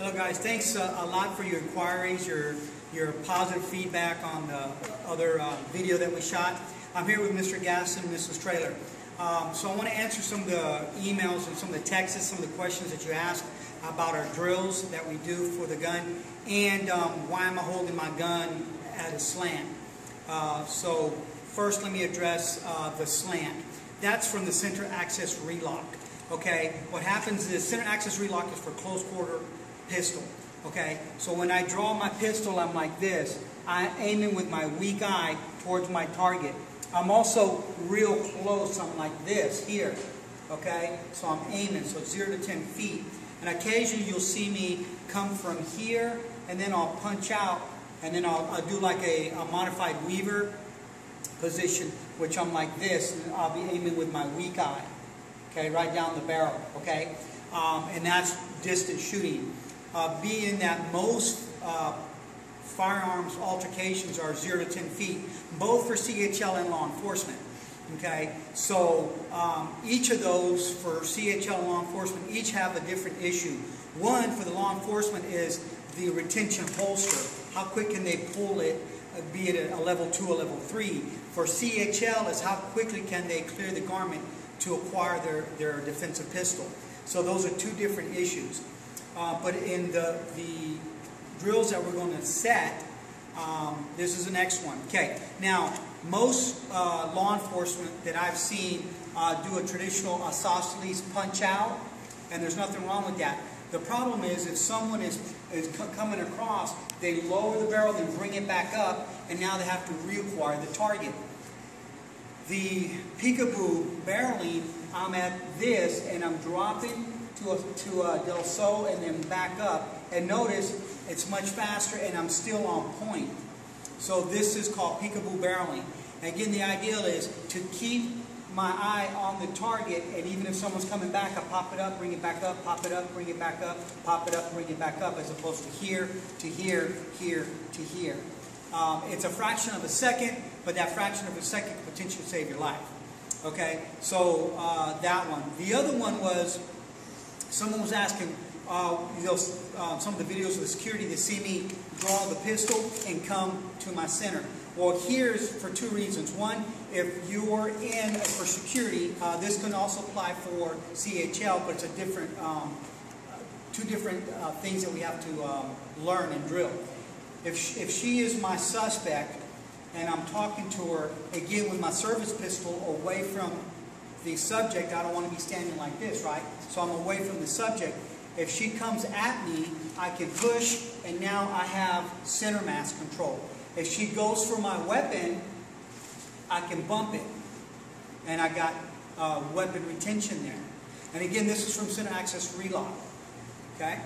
Hello guys, thanks a lot for your inquiries, your positive feedback on the other video that we shot. I'm here with Mr. Gasson and Mrs. Trailer. So I want to answer some of the emails and some of the texts, some of the questions that you asked about our drills that we do for the gun, and why am I holding my gun at a slant. So first let me address the slant. That's from the center access relock. Okay, what happens is center access relock is for close quarter pistol. Okay, so when I draw my pistol, I'm like this. I'm aiming with my weak eye towards my target. I'm also real close. I'm like this here. Okay, so I'm aiming, so 0 to 10 feet. And occasionally you'll see me come from here, and then I'll punch out, and then I'll do like a modified Weaver position, which I'm like this, and I'll be aiming with my weak eye. Okay, right down the barrel. Okay, and that's distant shooting. Being that most firearms altercations are 0 to 10 feet, both for CHL and law enforcement. Okay, so each of those for CHL and law enforcement each have a different issue. One for the law enforcement is the retention holster. How quick can they pull it, be it a level 2 or level 3? For CHL is how quickly can they clear the garment to acquire their defensive pistol. So those are two different issues. But in the drills that we're going to set, this is the next one. Okay, now most law enforcement that I've seen do a traditional isosceles punch out, and there's nothing wrong with that. The problem is if someone is coming across, they lower the barrel, then bring it back up, and now they have to reacquire the target. The Peekaboo barreling, I'm at this, and I'm dropping to a Delso and then back up, and notice it's much faster and I'm still on point. So this is called Peekaboo barreling. And again, the ideal is to keep my eye on the target, and even if someone's coming back, I pop it up, bring it back up, pop it up, bring it back up, pop it up, bring it back up, as opposed to here, to here, here, to here. It's a fraction of a second, but that fraction of a second could potentially save your life. Okay, so that one. The other one was, someone was asking, some of the videos of the security to see me draw the pistol and come to my center. Well, here's for two reasons. One, if you're in for security, this can also apply for CHL, but it's a different, two different things that we have to learn and drill. If she is my suspect and I'm talking to her, again with my service pistol away from the subject, I don't want to be standing like this, right? So I'm away from the subject. If she comes at me, I can push, and now I have center mass control. If she goes for my weapon, I can bump it, and I got weapon retention there. And again, this is from center access relock. Okay?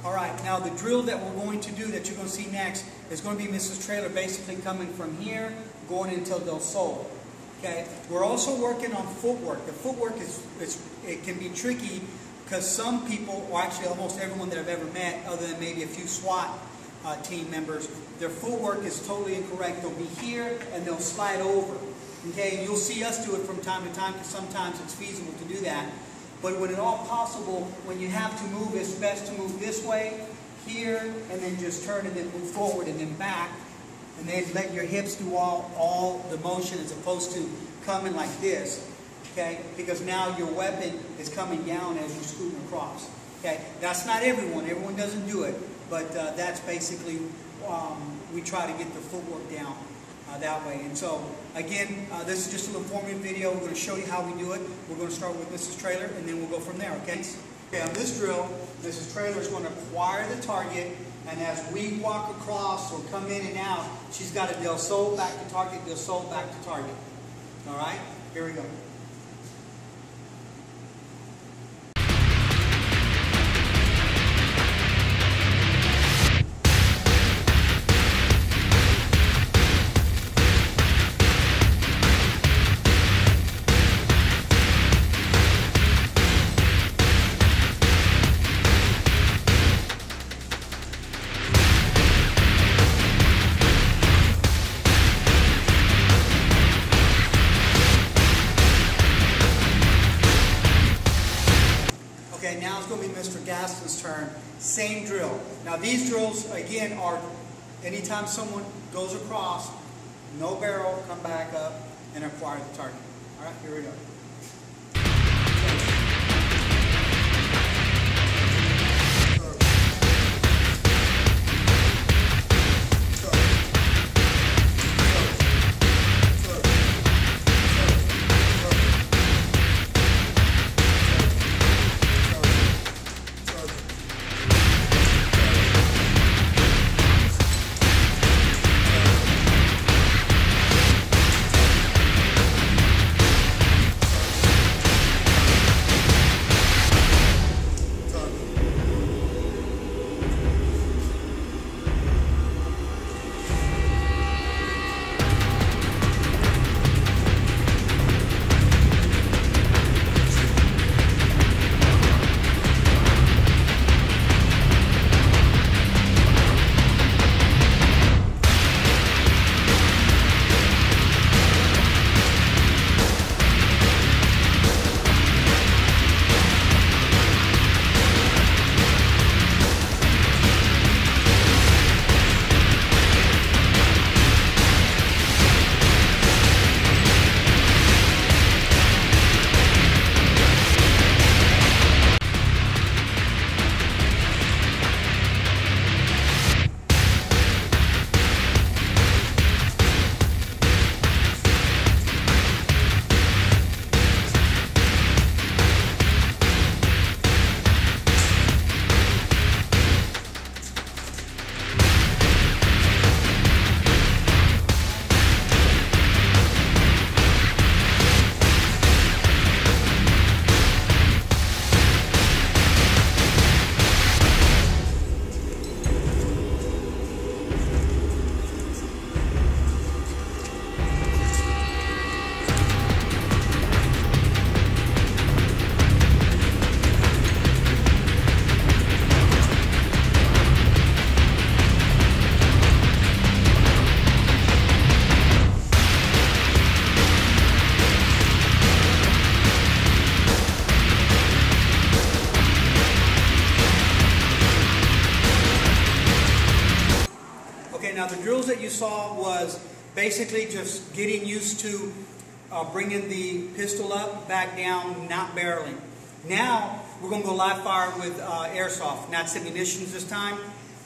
All right, now the drill that we're going to do that you're going to see next is going to be Mrs. Trailer basically coming from here, going until Delso. Okay, we're also working on footwork. The footwork it can be tricky because some people, or actually almost everyone that I've ever met, other than maybe a few SWAT team members, their footwork is totally incorrect. They'll be here and they'll slide over. Okay, you'll see us do it from time to time because sometimes it's feasible to do that. But when at all possible, when you have to move, it's best to move this way, here, and then just turn and then move forward and then back. And then let your hips do all the motion as opposed to coming like this, okay? Because now your weapon is coming down as you're scooting across, okay? That's not everyone. Everyone doesn't do it, but that's basically, we try to get the footwork down that way. And so, again, this is just an informative video. We're going to show you how we do it. We're going to start with Mrs. Trailer, and then we'll go from there, okay? Okay, on this drill, Mrs. Trailer is going to acquire the target, and as we walk across or come in and out, she's got to Delso back to target, Delso back to target. All right? Here we go. Mr. Gaston's turn, same drill. Now these drills, again, are anytime someone goes across, no barrel, come back up and acquire the target. All right, here we go. Now the drills that you saw was basically just getting used to bringing the pistol up, back down, not barreling. Now we're going to go live fire with Airsoft, not ammunitions this time,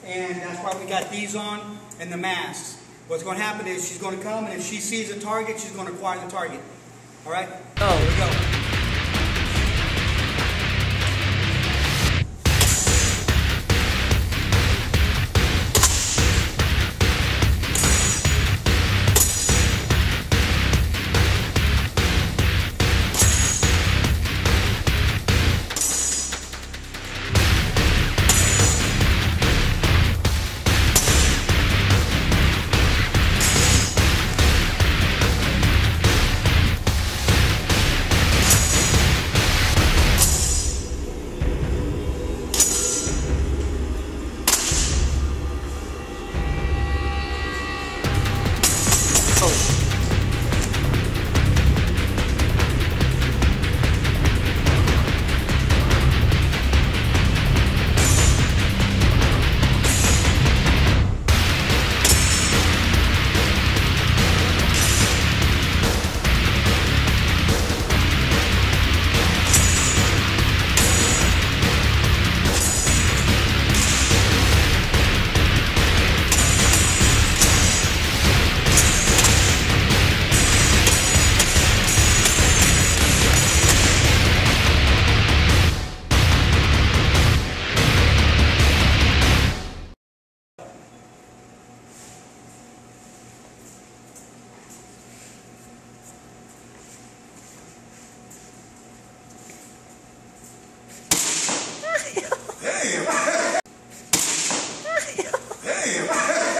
and that's why we got these on and the masks. What's going to happen is she's going to come, and if she sees a target, she's going to acquire the target. All right? Oh, Here we go.